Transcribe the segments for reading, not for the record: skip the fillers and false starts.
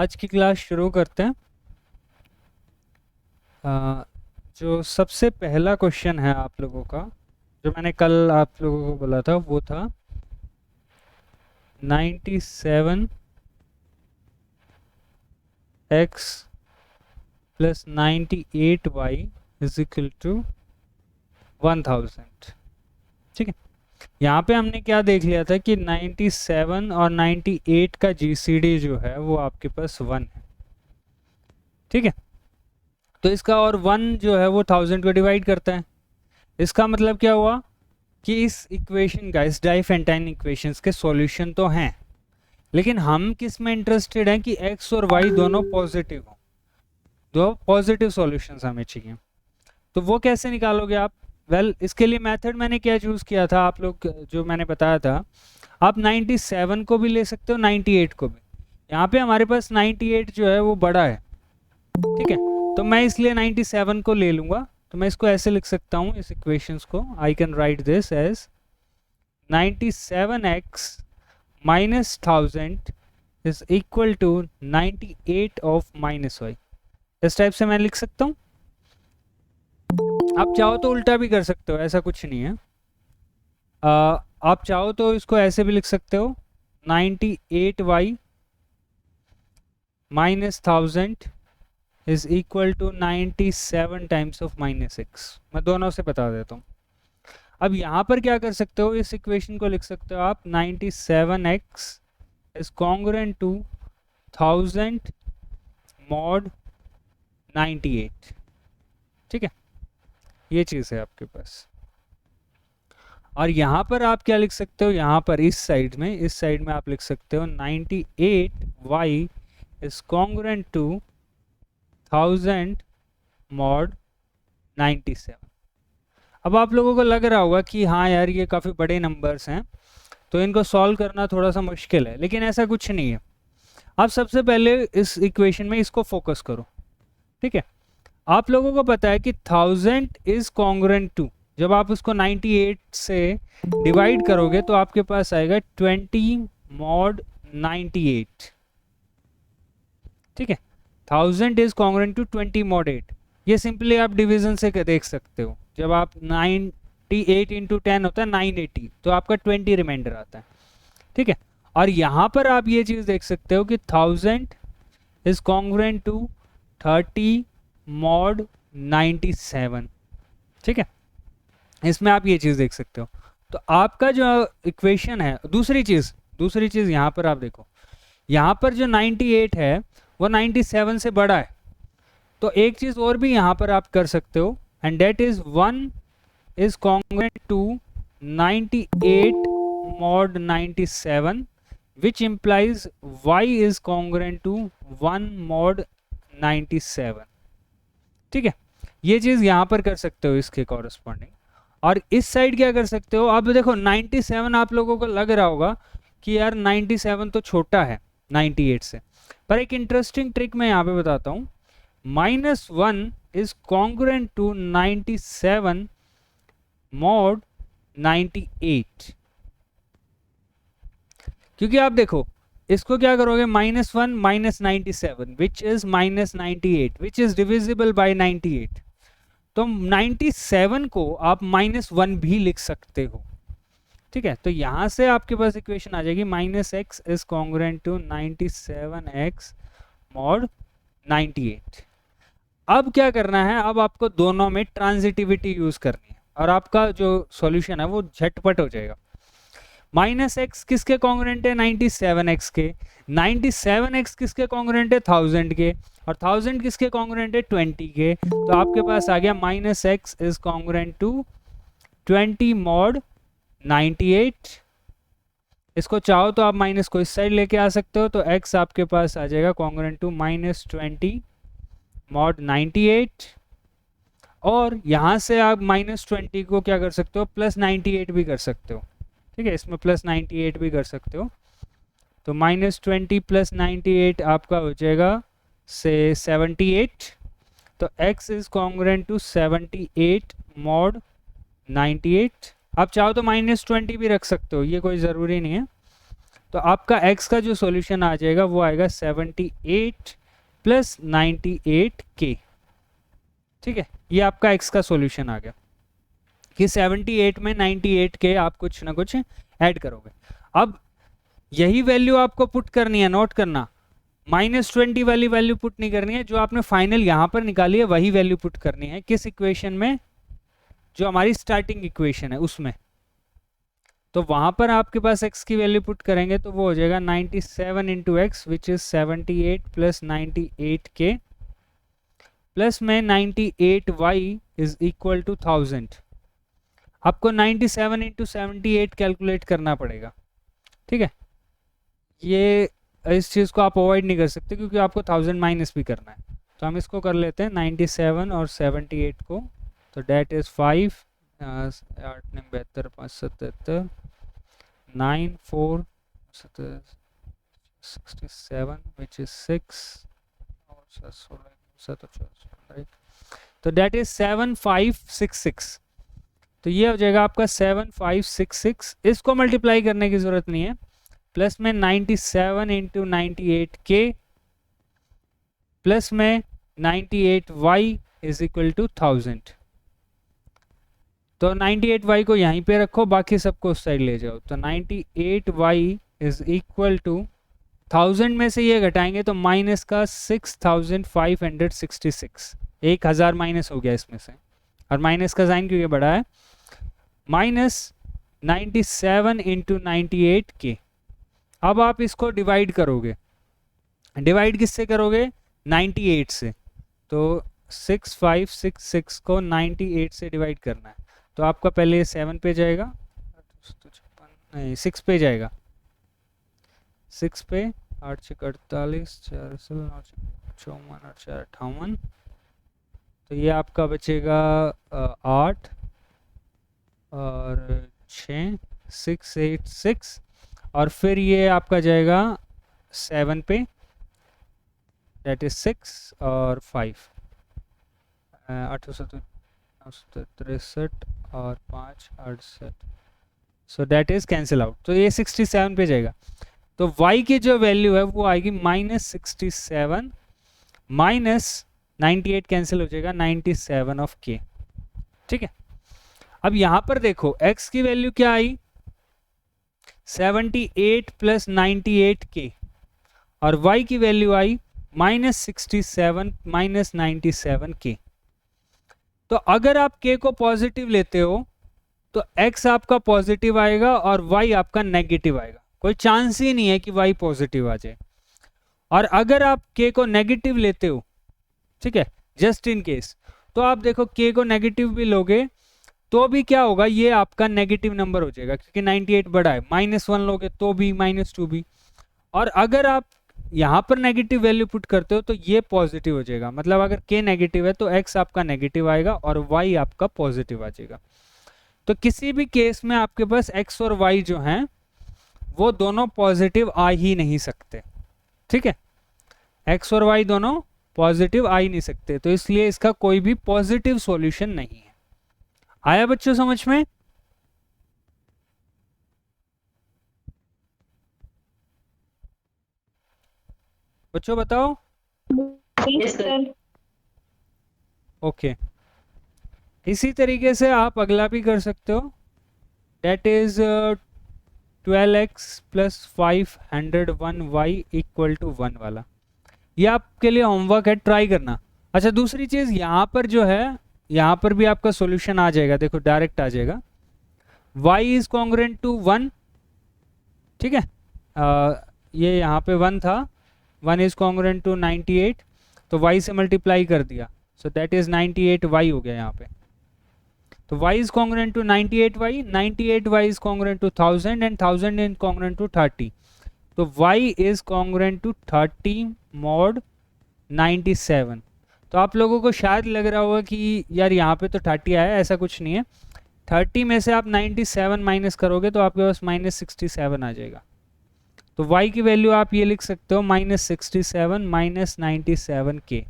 आज की क्लास शुरू करते हैं। जो सबसे पहला क्वेश्चन है आप लोगों का, जो मैंने कल आप लोगों को बोला था, वो था 97x plus 98y is equal to 1000। ठीक है, यहाँ पे हमने क्या देख लिया था कि 97 और 98 का जीसीडी जो है वो आपके पास 1 है। ठीक है, तो इसका और 1 जो है वो 1000 को डिवाइड करता है। इसका मतलब क्या हुआ कि इस इक्वेशन का, इस डाइफेंटाइन इक्वेशंस के सॉल्यूशन तो हैं, लेकिन हम किस में इंटरेस्टेड हैं कि x और y दोनों पॉजिटिव हो, दो पॉजिटिव सॉल्यूशंस हमें चाहिए। तो वो कैसे निकालोगे आप? इसके लिए मेथड मैंने क्या चूज़ किया था, आप लोग जो मैंने बताया था, आप 97 को भी ले सकते हो, 98 को भी। यहाँ पे हमारे पास 98 जो है वो बड़ा है, ठीक है, तो मैं इसलिए 97 को ले लूँगा। तो मैं इसको ऐसे लिख सकता हूँ, इस इक्वेशंस को I can write this as 97x minus 1000 is equal to 98 of minus y. इस टाइप से मैं लिख सकता हूँ। आप चाहो तो उल्टा भी कर सकते हो, ऐसा कुछ नहीं है। आप चाहो तो इसको ऐसे भी लिख सकते हो, 98y minus 1000 is equal to 97 times of minus x। मैं दोनों से बता देता हूँ। अब यहाँ पर क्या कर सकते हो, इस इक्वेशन को लिख सकते हो आप 97x is congruent to 1000 mod 98। ठीक है, ये चीज़ है आपके पास। और यहाँ पर आप क्या लिख सकते हो, यहाँ पर इस साइड में आप लिख सकते हो 98y is congruent to 1000 mod 97। अब आप लोगों को लग रहा होगा कि हाँ यार, ये काफ़ी बड़े नंबर्स हैं, तो इनको सॉल्व करना थोड़ा सा मुश्किल है, लेकिन ऐसा कुछ नहीं है। आप सबसे पहले इस इक्वेशन में इसको फोकस करो। ठीक है, आप लोगों को पता है कि 1000 इज कॉन्ग्रुएंट टू, जब आप उसको 98 से डिवाइड करोगे तो आपके पास आएगा 20 मॉड 98। ठीक है, 1000 इज कॉन्ग्रुएंट टू 20 मॉड 8। ये सिंपली आप डिवीजन से देख सकते हो। जब आप 98 इंटू 10 होता है 980, तो आपका 20 रिमाइंडर आता है। ठीक है, और यहाँ पर आप ये चीज़ देख सकते हो कि 1000 इज कॉन्ग्रुएंट टू 30 मॉड 97। ठीक है, इसमें आप ये चीज़ देख सकते हो। तो आपका जो इक्वेशन है, दूसरी चीज़ यहाँ पर आप देखो, यहाँ पर जो 98 है वो 97 से बड़ा है। तो एक चीज़ और भी यहाँ पर आप कर सकते हो, एंड डेट इज 1 इज congruent to 98 mod 97, which implies y is congruent to 1 mod 97। ठीक है, ये चीज़ यहाँ पर कर सकते हो इसके कॉरस्पॉन्डिंग। और इस साइड क्या कर सकते हो, अब देखो 97 आप लोगों को लग रहा होगा कि यार 97 तो छोटा है 98 से, पर एक इंटरेस्टिंग ट्रिक मैं यहाँ पे बताता हूँ। -1 इज कॉन्ग्रुएंट टू 97 mod 98। क्योंकि आप देखो इसको क्या करोगे, -1 minus 97 which is minus 98 which is divisible by 98। तो 97 को आप -1 भी लिख सकते हो। ठीक है, तो यहाँ से आपके पास इक्वेशन आ जाएगी -x is congruent to 97x mod 98। अब क्या करना है, अब आपको दोनों में ट्रांजिटिविटी यूज करनी है और आपका जो सॉल्यूशन है वो झटपट हो जाएगा। -x किसके कॉन्ग्रुएंट है, 97x के। 97x किसके कॉन्ग्रुएंट है, 1000 के। और 1000 किसके कॉन्ग्रुएंट है, 20 के। तो आपके पास आ गया -x is congruent to 20 mod 98। इसको चाहो तो आप माइनस को इस साइड लेके आ सकते हो, तो x आपके पास आ जाएगा कॉन्ग्रुएंट टू -20 मॉड 98। और यहाँ से आप -20 को क्या कर सकते हो, +98 भी कर सकते हो। ठीक है, इसमें +98 भी कर सकते हो। तो -20 + 98 आपका हो जाएगा से 78। तो x is congruent to 78 mod 98। आप चाहो तो -20 भी रख सकते हो, ये कोई ज़रूरी नहीं है। तो आपका x का जो सॉल्यूशन आ जाएगा वो आएगा 78 प्लस 98k। ठीक है, ये आपका x का सॉल्यूशन आ गया कि 78 में 98k आप कुछ ना कुछ ऐड करोगे। अब यही वैल्यू आपको पुट करनी है, नोट करना, -20 वाली वैल्यू पुट नहीं करनी है, जो आपने फाइनल यहाँ पर निकाली है वही वैल्यू पुट करनी है। किस इक्वेशन में? जो हमारी स्टार्टिंग इक्वेशन है उसमें। तो वहां पर आपके पास x की वैल्यू पुट करेंगे तो वो हो जाएगा 97 into x which is 78 plus 98k plus में 98y इज इक्वल टू 1000। आपको 97 इंटू 78 कैलकुलेट करना पड़ेगा। ठीक है, ये इस चीज़ को आप अवॉइड नहीं कर सकते क्योंकि आपको 1000 माइनस भी करना है। तो हम इसको कर लेते हैं 97 और 78 को, तो डेट इज़ 5 8 ने 72 5 77 9 4 67 विच इज 6 और 16 राइट। तो डेट इज 7566। तो ये हो जाएगा आपका 7566। इसको मल्टीप्लाई करने की ज़रूरत नहीं है, प्लस में 97 इंटू 98k प्लस में 98y इज इक्वल टू 1000। तो 98y को यहीं पे रखो, बाकी सबको उस साइड ले जाओ। तो 98y इज इक्वल टू 1000 में से ये घटाएंगे तो माइनस का 6566, 1000 माइनस हो गया इसमें से, और माइनस का साइन क्योंकि बड़ा है, माइनस 97 इंटू 98k। अब आप इसको डिवाइड करोगे, डिवाइड किससे करोगे? 98 से। तो 6566 को 98 से डिवाइड करना है, तो आपका पहले 7 पे जाएगा, नहीं 6 पे जाएगा, 6 पे 8 6 48 4 9 54 और 4 58। तो ये आपका बचेगा 8 और 6 686, और फिर ये आपका जाएगा 7 पे, डेट इज 6 और 5 863 और 5 68। सो डेट इज कैंसिल आउट, तो ये 67 पे जाएगा। तो y की जो वैल्यू है वो आएगी -67 माइनस 98 कैंसिल हो जाएगा 97 ऑफ k। ठीक है, अब यहाँ पर देखो x की वैल्यू क्या आई? 78 प्लस 98k, और y की वैल्यू आई -67 माइनस 97k। तो अगर आप k को पॉजिटिव लेते हो तो x आपका पॉजिटिव आएगा और y आपका नेगेटिव आएगा, कोई चांस ही नहीं है कि y पॉजिटिव आ जाए। और अगर आप k को नेगेटिव लेते हो, ठीक है, जस्ट इन केस, तो आप देखो k को नेगेटिव भी लोगे तो भी क्या होगा, ये आपका नेगेटिव नंबर हो जाएगा क्योंकि 98 बड़ा है। -1 लोगे तो भी, -2 भी। और अगर आप यहाँ पर नेगेटिव वैल्यू पुट करते हो तो ये पॉजिटिव हो जाएगा, मतलब अगर k नेगेटिव है तो x आपका नेगेटिव आएगा और y आपका पॉजिटिव आ जाएगा। तो किसी भी केस में आपके पास x और y जो हैं वो दोनों पॉजिटिव आ ही नहीं सकते। ठीक है, x और y दोनों पॉजिटिव आ ही नहीं सकते, तो इसलिए इसका कोई भी पॉजिटिव सॉल्यूशन नहीं है। आया बच्चों समझ में? बच्चों बताओ। ओके, इसी तरीके से आप अगला भी कर सकते हो, that is 12x plus 501y equal to 1 वाला। ये आपके लिए होमवर्क है, ट्राई करना। अच्छा, दूसरी चीज़ यहाँ पर जो है, यहाँ पर भी आपका सॉल्यूशन आ जाएगा, देखो डायरेक्ट आ जाएगा, y इज कॉन्ग्रुएंट टू 1। ठीक है, ये यहाँ पे 1 था, 1 इज कॉन्ग्रुएंट टू 98, तो y से मल्टीप्लाई कर दिया, सो दैट इज 98y हो गया यहाँ पे। तो y is congruent to 98y, 98y is congruent to 1000 and 1000 is congruent to 30, तो y is congruent to 30 mod 97। तो आप लोगों को शायद लग रहा होगा कि यार यहाँ पे तो 30 आया, ऐसा कुछ नहीं है। 30 में से आप 97 माइनस करोगे तो आपके पास -67 आ जाएगा। तो y की वैल्यू आप ये लिख सकते हो -67 माइनस 97k।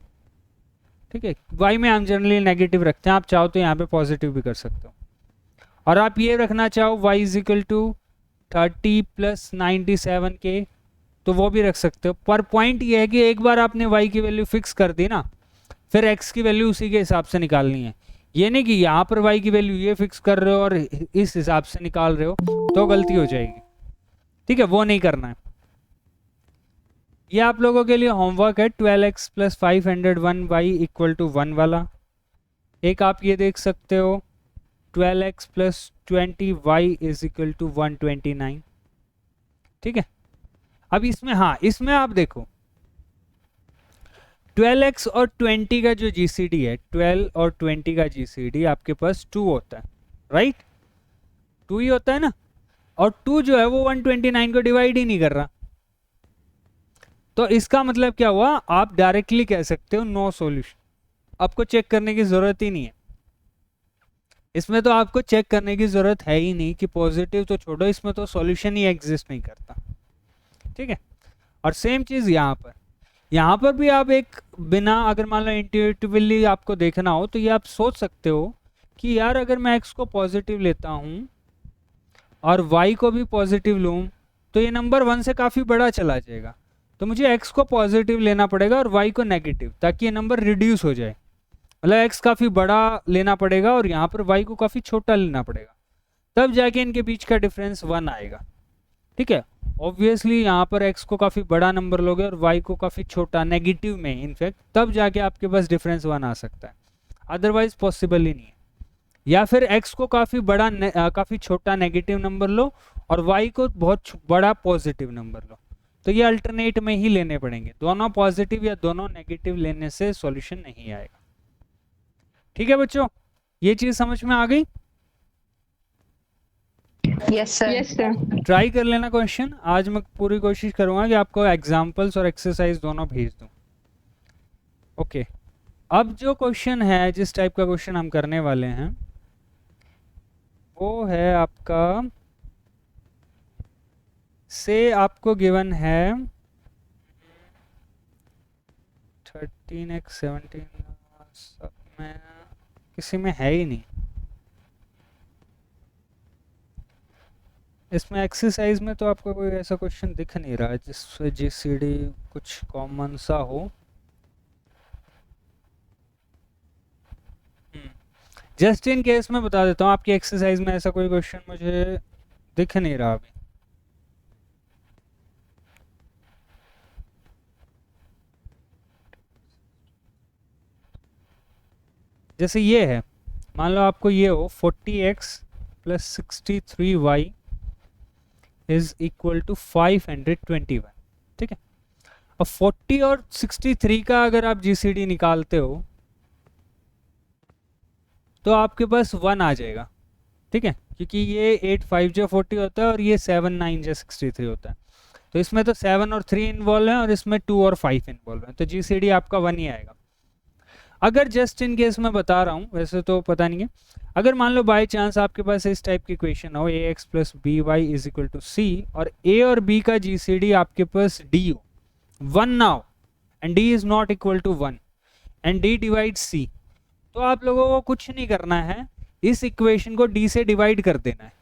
ठीक है, y में हम जनरली नेगेटिव रखते हैं, आप चाहो तो यहाँ पे पॉजिटिव भी कर सकते हो। और आप ये रखना चाहो y is equal to 30 + 97k, तो वो भी रख सकते हो। पर पॉइंट ये है कि एक बार आपने y की वैल्यू फिक्स कर दी ना, फिर x की वैल्यू उसी के हिसाब से निकालनी है। ये नहीं कि यहाँ पर y की वैल्यू ये फिक्स कर रहे हो और इस हिसाब से निकाल रहे हो, तो गलती हो जाएगी। ठीक है, वो नहीं करना है। ये आप लोगों के लिए होमवर्क है, 12x + 501y = 1 वाला। एक आप ये देख सकते हो, 12x + 20y = 129। ठीक है, अब इसमें, हाँ इसमें आप देखो 12x और 20 का जो जीसीडी है, 12 और 20 का जीसीडी आपके पास 2 होता है, राइट? 2 ही होता है ना, और 2 जो है वो 129 को डिवाइड ही नहीं कर रहा। तो इसका मतलब क्या हुआ, आप डायरेक्टली कह सकते हो नो सॉल्यूशन, आपको चेक करने की जरूरत ही नहीं है। इसमें तो आपको चेक करने की जरूरत है ही नहीं कि पॉजिटिव तो छोड़ो, इसमें तो सॉल्यूशन ही एग्जिस्ट नहीं करता। ठीक है, और सेम चीज यहाँ पर भी आप एक बिना, अगर मान लो इंट्यूटिवली आपको देखना हो, तो ये आप सोच सकते हो कि यार अगर मैं x को पॉजिटिव लेता हूँ और y को भी पॉजिटिव लूँ, तो ये नंबर 1 से काफ़ी बड़ा चला जाएगा। तो मुझे x को पॉजिटिव लेना पड़ेगा और y को नेगेटिव, ताकि ये नंबर रिड्यूस हो जाए। मतलब x काफ़ी बड़ा लेना पड़ेगा और यहाँ पर y को काफ़ी छोटा लेना पड़ेगा, तब जाके इनके बीच का डिफरेंस 1 आएगा। ठीक है, ऑब्वियसली यहाँ पर x को काफ़ी बड़ा नंबर लोगे और y को काफ़ी छोटा, नेगेटिव में इनफैक्ट, तब जाके आपके पास डिफरेंस 1 आ सकता है, अदरवाइज पॉसिबल ही नहीं है। या फिर x को काफ़ी बड़ा काफ़ी छोटा नेगेटिव नंबर लो और y को बहुत बड़ा पॉजिटिव नंबर लो, तो ये अल्टरनेट में ही लेने पड़ेंगे। दोनों पॉजिटिव या दोनों नेगेटिव लेने से सॉल्यूशन नहीं आएगा। ठीक है बच्चों, ये चीज़ समझ में आ गई? Yes sir. ट्राई कर लेना क्वेश्चन। आज मैं पूरी कोशिश करूंगा कि आपको एग्जाम्पल्स और एक्सरसाइज दोनों भेज दूं। ओके, अब जो क्वेश्चन है, जिस टाइप का क्वेश्चन हम करने वाले हैं, वो है आपका, से आपको गिवन है 13x 17, सब में किसी में है ही नहीं। इसमें एक्सरसाइज में तो आपको कोई ऐसा क्वेश्चन दिख नहीं रहा जिससे जीसीडी कुछ कॉमन सा हो। जस्ट इन केस मैं बता देता हूँ, आपकी एक्सरसाइज में ऐसा कोई क्वेश्चन मुझे दिख नहीं रहा अभी। जैसे ये है, मान लो आपको ये हो 40x + 63y = 521। ठीक है, और 40 और 63 का अगर आप जीसीडी निकालते हो तो आपके पास 1 आ जाएगा। ठीक है, क्योंकि ये 8 5 जो 40 होता है और ये 7 9 जो 63 होता है, तो इसमें तो 7 और 3 इन्वॉल्व है और इसमें 2 और 5 इन्वॉल्व है, तो जीसीडी आपका 1 ही आएगा। अगर जस्ट इन केस मैं बता रहा हूँ, वैसे तो पता नहीं है, अगर मान लो बाय चांस आपके पास इस टाइप की इक्वेशन हो, ax + by = c, और a और b का जीसीडी आपके पास d हो 1 now, and d is not equal to 1, and d divide c, तो आप लोगों को कुछ नहीं करना है, इस इक्वेशन को d से डिवाइड कर देना है।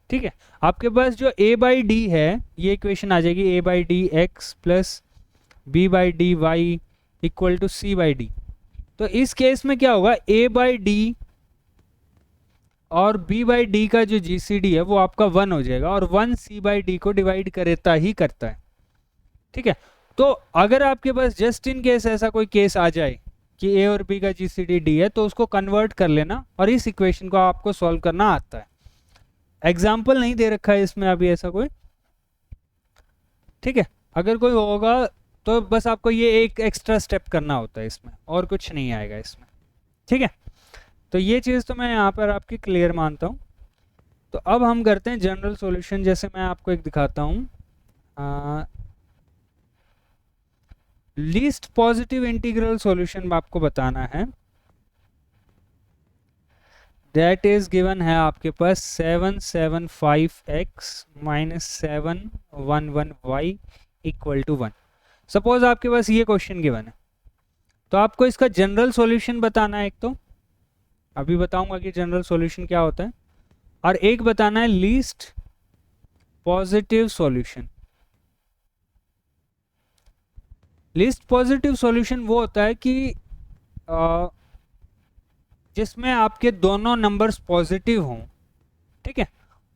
ठीक है, आपके पास जो a/d है, ये इक्वेशन आ जाएगी a/dx + b/dy = c/d। तो इस केस में क्या होगा, a/d और b/d का जो जीसीडी है वो आपका 1 हो जाएगा, और 1 c/d को डिवाइड करता ही करता है। ठीक है, तो अगर आपके पास जस्ट इन केस ऐसा कोई केस आ जाए कि a और b का जीसीडी d है, तो उसको कन्वर्ट कर लेना और इस इक्वेशन को आपको सॉल्व करना आता है। एग्जाम्पल नहीं दे रखा है इसमें अभी ऐसा कोई। ठीक है, अगर कोई होगा तो बस आपको ये एक एक्स्ट्रा स्टेप करना होता है इसमें, और कुछ नहीं आएगा इसमें। ठीक है, तो ये चीज़ तो मैं यहाँ पर आपकी क्लियर मानता हूँ। तो अब हम करते हैं जनरल सॉल्यूशन। जैसे मैं आपको एक दिखाता हूँ, लीस्ट पॉजिटिव इंटीग्रल सॉल्यूशन आपको बताना है। दैट इज गिवन है आपके पास 775x - 711y = 1। सपोज आपके पास ये क्वेश्चन गिवन है, तो आपको इसका जनरल सॉल्यूशन बताना है। एक तो अभी बताऊंगा कि जनरल सॉल्यूशन क्या होता है, और एक बताना है least positive solution. Least positive solution वो होता है कि जिसमें आपके दोनों नंबर्स पॉजिटिव हों, ठीक है,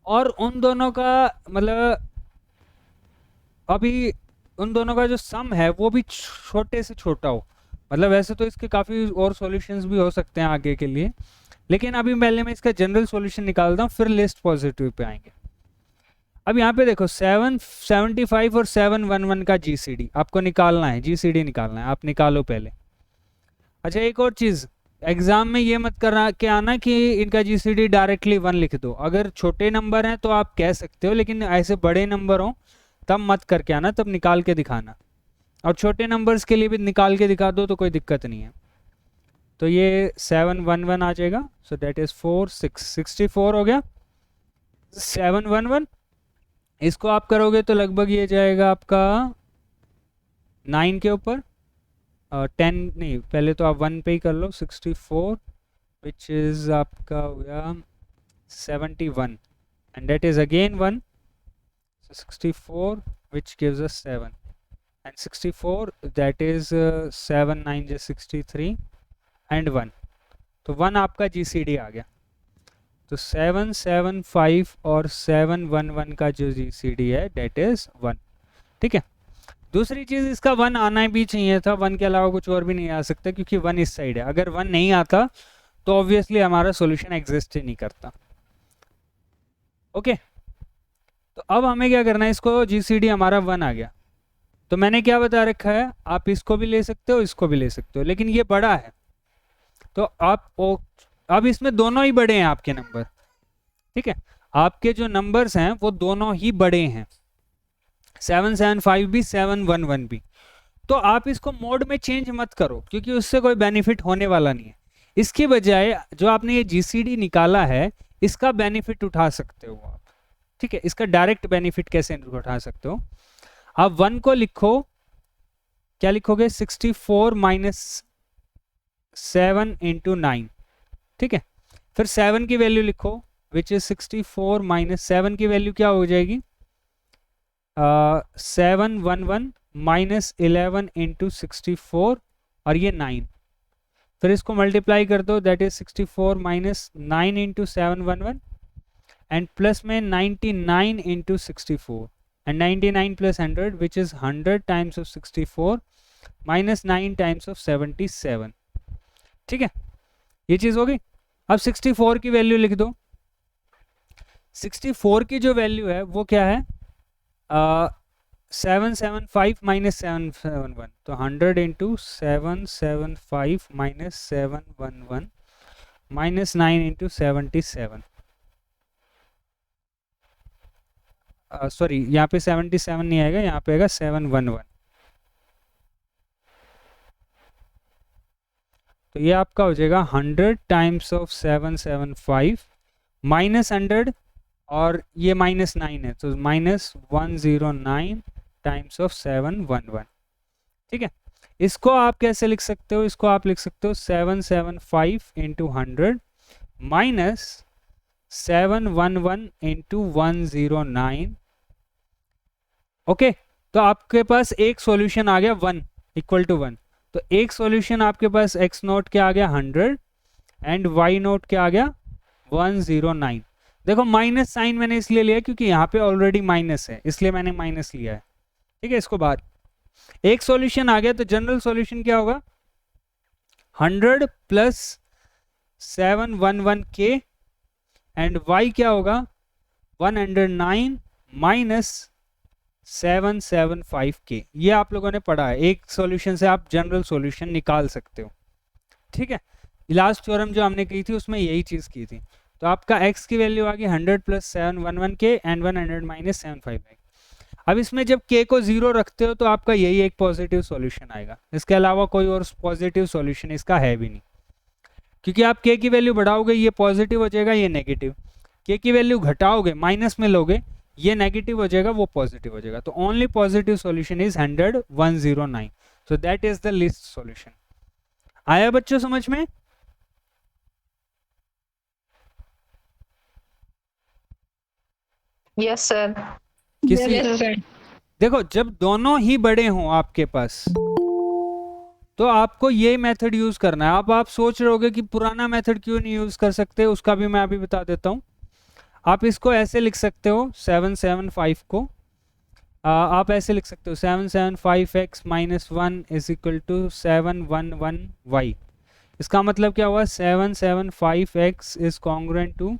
और उन दोनों का मतलब अभी उन दोनों का जो सम है वो भी छोटे से छोटा हो। मतलब वैसे तो इसके काफ़ी और सॉल्यूशंस भी हो सकते हैं आगे के लिए, लेकिन अभी पहले मैं इसका जनरल सॉल्यूशन निकालता हूँ, फिर लिस्ट पॉजिटिव पे आएंगे। अब यहाँ पे देखो 775 और 711 का जीसीडी आपको निकालना है, जीसीडी निकालना है, आप निकालो पहले। अच्छा एक और चीज़, एग्जाम में ये मत करना के आना कि इनका जीसीडी डायरेक्टली 1 लिख दो। अगर छोटे नंबर हैं तो आप कह सकते हो, लेकिन ऐसे बड़े नंबर हो तब मत करके आना, तब निकाल के दिखाना। और छोटे नंबर्स के लिए भी निकाल के दिखा दो तो कोई दिक्कत नहीं है। तो ये 711 आ जाएगा, सो दैट इज 64 हो गया। 711 इसको आप करोगे तो लगभग ये जाएगा आपका 9 के ऊपर, 10 नहीं, पहले तो आप 1 पे ही कर लो। 64 विच इज आपका हो गया 71 and that is again 1, so 64 which gives us 7 and 64 that is 7 9 is 63 and 1, तो 1 आपका जीसीडी आ गया। तो 775 और 711 का जो जीसीडी है डेट इज 1, ठीक है। दूसरी चीज़ इसका 1 आना भी चाहिए था, 1 के अलावा कुछ और भी नहीं आ सकता क्योंकि 1 इस साइड है। अगर 1 नहीं आता तो ऑब्वियसली हमारा सॉल्यूशन एग्जिस्ट ही नहीं करता। ओके तो अब हमें क्या करना है, इसको जीसीडी हमारा 1 आ गया, तो मैंने क्या बता रखा है, आप इसको भी ले सकते हो, इसको भी ले सकते हो, लेकिन ये बड़ा है तो आप अब इसमें दोनों ही बड़े हैं आपके नंबर, ठीक है, आपके जो नंबर्स हैं वो दोनों ही बड़े हैं, 775 भी 711 भी। तो आप इसको मोड में चेंज मत करो क्योंकि उससे कोई बेनिफिट होने वाला नहीं है। इसके बजाय जो आपने ये जीसीडी निकाला है इसका बेनिफिट उठा सकते हो आप, ठीक है। इसका डायरेक्ट बेनिफिट कैसे उठा सकते हो, आप 1 को लिखो, क्या लिखोगे, 64 माइनस 7 इंटू 9, ठीक है। फिर 7 की वैल्यू लिखो विच इज 64 माइनस 7 की वैल्यू क्या हो जाएगी, 711 माइनस 11 इंटू 64 और ये 9, फिर इसको मल्टीप्लाई कर दो, that is 64 minus 9 into 711 and plus में 99 into 64 and 99 plus 100 which is 100 times of 64 minus 9 times of 77, ठीक है, ये चीज़ हो गई। अब 64 की वैल्यू लिख दो, 64 की जो वैल्यू है वो क्या है, 775 माइनस 771, तो 100 into 775 minus 711 minus 9 into 77, sorry यहाँ पे 77 नहीं आएगा, यहाँ पे आएगा 711। तो ये आपका हो जाएगा 100 टाइम्स ऑफ 775 माइनस 100 और ये माइनस 9 है तो माइनस 109 टाइम्स ऑफ 711, ठीक है। इसको आप कैसे लिख सकते हो, इसको आप लिख सकते हो 775 इंटू 100 माइनस 711 इंटू 109, ओके। तो आपके पास एक सॉल्यूशन आ गया 1 इक्वल टू 1, तो एक सॉल्यूशन आपके पास x नोट क्या आ गया 100 एंड y नोट क्या आ गया 109। देखो माइनस साइन मैंने इसलिए लिया क्योंकि यहाँ पे ऑलरेडी माइनस है, इसलिए मैंने माइनस लिया है, ठीक है। इसको बाहर एक सॉल्यूशन आ गया, तो जनरल सॉल्यूशन क्या होगा, 100 प्लस 711k एंड y क्या होगा 109 माइनस 775k। ये आप लोगों ने पढ़ा है, एक सॉल्यूशन से आप जनरल सॉल्यूशन निकाल सकते हो, ठीक है। लास्ट थ्योरम जो हमने की थी उसमें यही चीज़ की थी। तो आपका x की वैल्यू आ गई 100 प्लस 711k एंड 100 माइनस 755। अब इसमें जब k को 0 रखते हो तो आपका यही एक पॉजिटिव सॉल्यूशन आएगा, इसके अलावा कोई और पॉजिटिव सॉल्यूशन इसका है भी नहीं, क्योंकि आप k की वैल्यू बढ़ाओगे ये पॉजिटिव हो जाएगा, ये नेगेटिव, k की वैल्यू घटाओगे माइनस में लोगे ये नेगेटिव हो जाएगा, वो पॉजिटिव हो जाएगा। तो only positive solution is 100 109, so that is the list solution. आया बच्चों समझ में? Yes, sir. किसी Yes, sir. देखो, जब दोनों ही बड़े हों आपके पास तो आपको ये मेथड यूज करना है। अब आप सोच रहे होगे कि पुराना मेथड क्यों नहीं यूज कर सकते, उसका भी मैं अभी बता देता हूँ। आप इसको ऐसे लिख सकते हो 775 को आप ऐसे लिख सकते हो 775x minus 1 is equal to 711y। इसका मतलब क्या हुआ, 775x is congruent to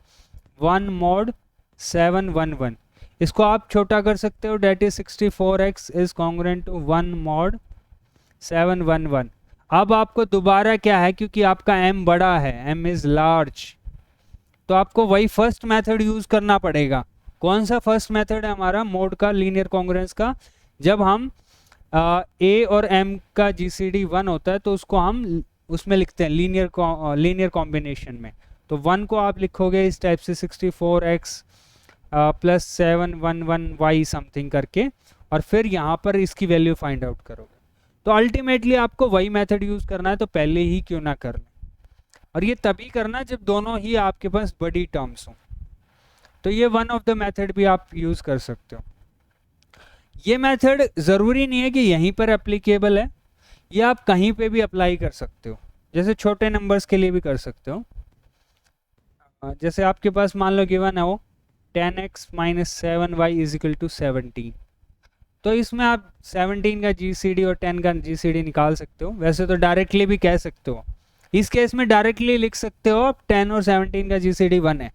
1 mod 711। इसको आप छोटा कर सकते हो, that is 64x is congruent to 1 mod 711। अब आपको दोबारा क्या है, क्योंकि आपका m बड़ा है, m इज लार्ज, तो आपको वही फर्स्ट मेथड यूज करना पड़ेगा। कौन सा फर्स्ट मेथड है हमारा, मोड का, लीनियर कॉन्ग्रुएंस का। जब हम a और m का GCD 1 होता है तो उसको हम उसमें लिखते हैं लीनियर कॉम्बिनेशन में। तो 1 को आप लिखोगे इस टाइप से 64x प्लस 711y समथिंग करके, और फिर यहाँ पर इसकी वैल्यू फाइंड आउट करोगे। तो अल्टीमेटली आपको वही मेथड यूज करना है, तो पहले ही क्यों ना कर लें। और ये तभी करना जब दोनों ही आपके पास बड़ी टर्म्स हों। तो ये वन ऑफ द मेथड भी आप यूज कर सकते हो। ये मेथड ज़रूरी नहीं है कि यहीं पर एप्लीकेबल है, ये आप कहीं पे भी अप्लाई कर सकते हो। जैसे छोटे नंबर्स के लिए भी कर सकते हो। जैसे आपके पास मान लो गिवन है वो 10x minus 7y is equal to 17। तो इसमें आप 17 का GCD और 10 का GCD निकाल सकते हो। वैसे तो डायरेक्टली भी कह सकते हो, इस केस में डायरेक्टली लिख सकते हो आप 10 और 17 का GCD 1 है।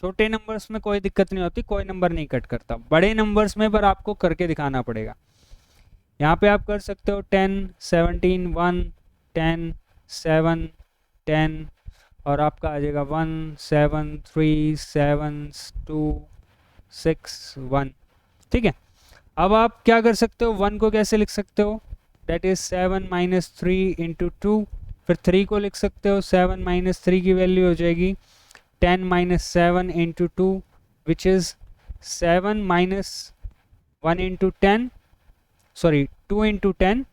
छोटे नंबर्स में कोई दिक्कत नहीं होती, कोई नंबर नहीं कट करता। बड़े नंबर्स में पर आपको करके दिखाना पड़ेगा। यहाँ पे आप कर सकते हो 10 17 1 10 7 10 और आपका आ जाएगा 1 7 3 7 2 6 1। ठीक है, अब आप क्या कर सकते हो, 1 को कैसे लिख सकते हो, डेट इज 7 माइनस 3 इंटू 2। फिर 3 को लिख सकते हो, 7 माइनस 3 की वैल्यू हो जाएगी 10 minus 7 into 2 which is 7 minus 1 into 10, sorry 2 into 10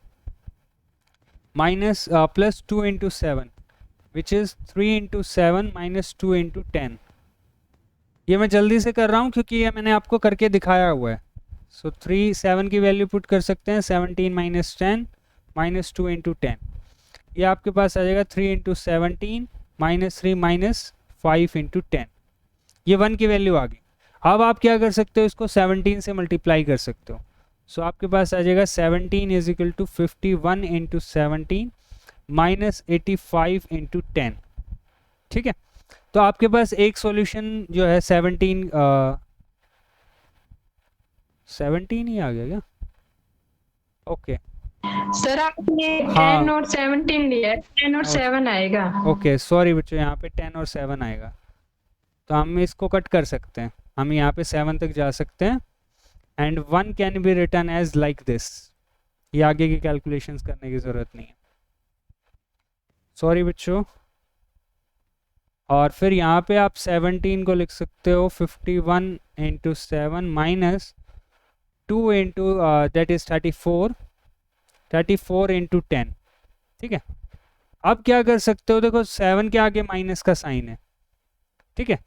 minus plus 2 into 7 which is 3 into 7 minus 2 into 10। ये मैं जल्दी से कर रहा हूँ क्योंकि ये मैंने आपको करके दिखाया हुआ है। सो 3 7 की वैल्यू पुट कर सकते हैं, 17 माइनस 10 माइनस 2 इंटू 10। ये आपके पास आ जाएगा 3 इंटू 17 माइनस 3 माइनस 5 इंटू 10। ये 1 की वैल्यू आ गई। अब आप क्या कर सकते हो, इसको 17 से मल्टीप्लाई कर सकते हो। सो आपके पास आ जाएगा 17 is equal to 51 into 17 minus 85 into 10। ठीक है, तो आपके पास एक सॉल्यूशन जो है 17 ही आ गया क्या? ओके सर आपने हाँ। 10 और 17 लिया है, 10 और 7 आएगा। ओके सॉरी बच्चों, यहाँ पे 10 और 7 आएगा, तो हम इसको कट कर सकते हैं। हम यहाँ पे 7 तक जा सकते हैं and 1 can be written as like this. ये आगे की कैलकुलेशंस करने की ज़रूरत नहीं है, सॉरी बच्चों। और फिर यहाँ पे आप 17 को लिख सकते हो 51 into 7 minus 2 into that is 34 into 10। ठीक है, अब क्या कर सकते हो, देखो 7 के आगे माइनस का साइन है। ठीक है,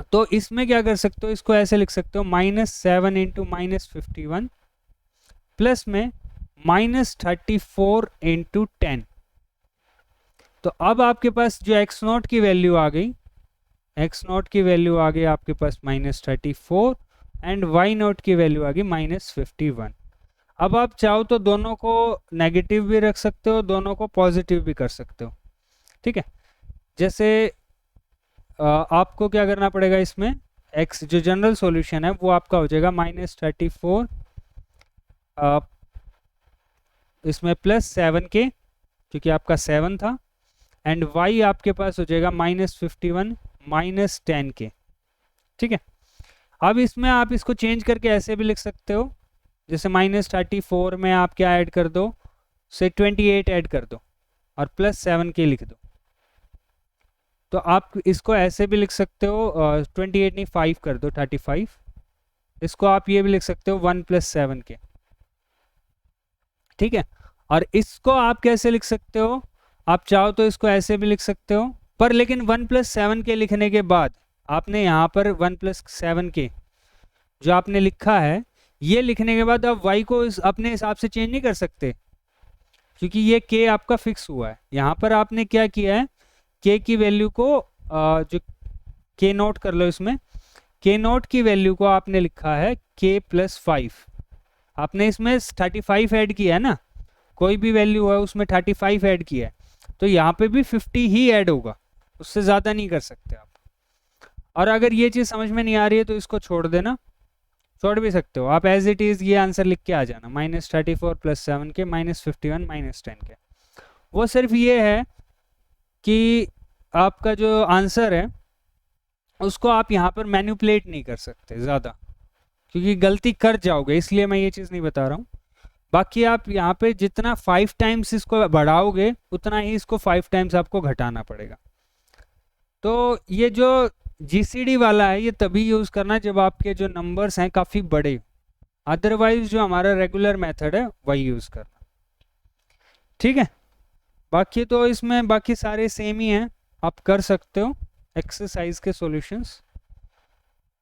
तो इसमें क्या कर सकते हो, इसको ऐसे लिख सकते हो -7 इंटू माइनस 51 प्लस में -34 इंटू 10। तो अब आपके पास जो x नॉट की वैल्यू आ गई, x नॉट की वैल्यू आ गई आपके पास -34 एंड y नॉट की वैल्यू आ गई -51। अब आप चाहो तो दोनों को नेगेटिव भी रख सकते हो, दोनों को पॉजिटिव भी कर सकते हो। ठीक है, जैसे आपको क्या करना पड़ेगा, इसमें x जो जनरल सॉल्यूशन है वो आपका हो जाएगा -34 इसमें +7 के, क्योंकि आपका 7 था, एंड y आपके पास हो जाएगा -51 -10 के। ठीक है, अब इसमें आप इसको चेंज करके ऐसे भी लिख सकते हो, जैसे -34 में आप क्या ऐड कर दो, से 28 ऐड कर दो और +7 के लिख दो। तो आप इसको ऐसे भी लिख सकते हो, 28 नहीं 5 कर दो 35। इसको आप ये भी लिख सकते हो 1 + 7 के। ठीक है, और इसको आप कैसे लिख सकते हो, आप चाहो तो इसको ऐसे भी लिख सकते हो, पर लेकिन 1 + 7 के लिखने के बाद आपने यहाँ पर 1 + 7 के जो आपने लिखा है, ये लिखने के बाद आप y को अपने हिसाब से चेंज नहीं कर सकते, क्योंकि ये k आपका फिक्स हुआ है। यहाँ पर आपने क्या किया है, k की वैल्यू को जो k नोट कर लो, इसमें k नोट की वैल्यू को आपने लिखा है k + 5। आपने इसमें 35 ऐड किया है ना, कोई भी वैल्यू है उसमें 35 ऐड किया है, तो यहाँ पे भी 50 ही ऐड होगा, उससे ज़्यादा नहीं कर सकते आप। और अगर ये चीज़ समझ में नहीं आ रही है तो इसको छोड़ देना, छोड़ भी सकते हो आप, एज इट इज़ ये आंसर लिख के आ जाना, -34 + 7 के -51 -10 के। वो सिर्फ ये है कि आपका जो आंसर है उसको आप यहाँ पर मैनिपुलेट नहीं कर सकते ज़्यादा, क्योंकि गलती कर जाओगे, इसलिए मैं ये चीज़ नहीं बता रहा हूँ। बाकी आप यहाँ पे जितना 5 टाइम्स इसको बढ़ाओगे उतना ही इसको 5 टाइम्स आपको घटाना पड़ेगा। तो ये जो GCD वाला है ये तभी यूज़ करना जब आपके जो नंबर्स हैं काफ़ी बड़े, अदरवाइज जो हमारा रेगुलर मेथड है वही यूज़ करना, ठीक है। बाकी तो इसमें बाकी सारे सेम ही हैं, आप कर सकते हो एक्सरसाइज के सॉल्यूशंस।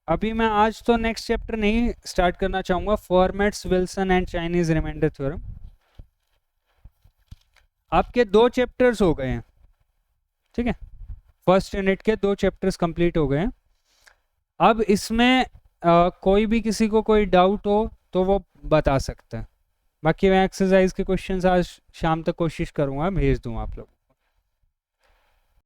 अभी मैं आज तो नेक्स्ट चैप्टर नहीं स्टार्ट करना चाहूँगा, Fermat's, Wilson and Chinese remainder theorem. आपके 2 चैप्टर्स हो गए हैं, ठीक है, फर्स्ट यूनिट के 2 चैप्टर्स कंप्लीट हो गए हैं। अब इसमें कोई भी किसी को कोई डाउट हो तो वो बता सकते हैं। बाकी मैं एक्सरसाइज के क्वेश्चंस आज शाम तक कोशिश करूँगा भेज दूँ आप लोग।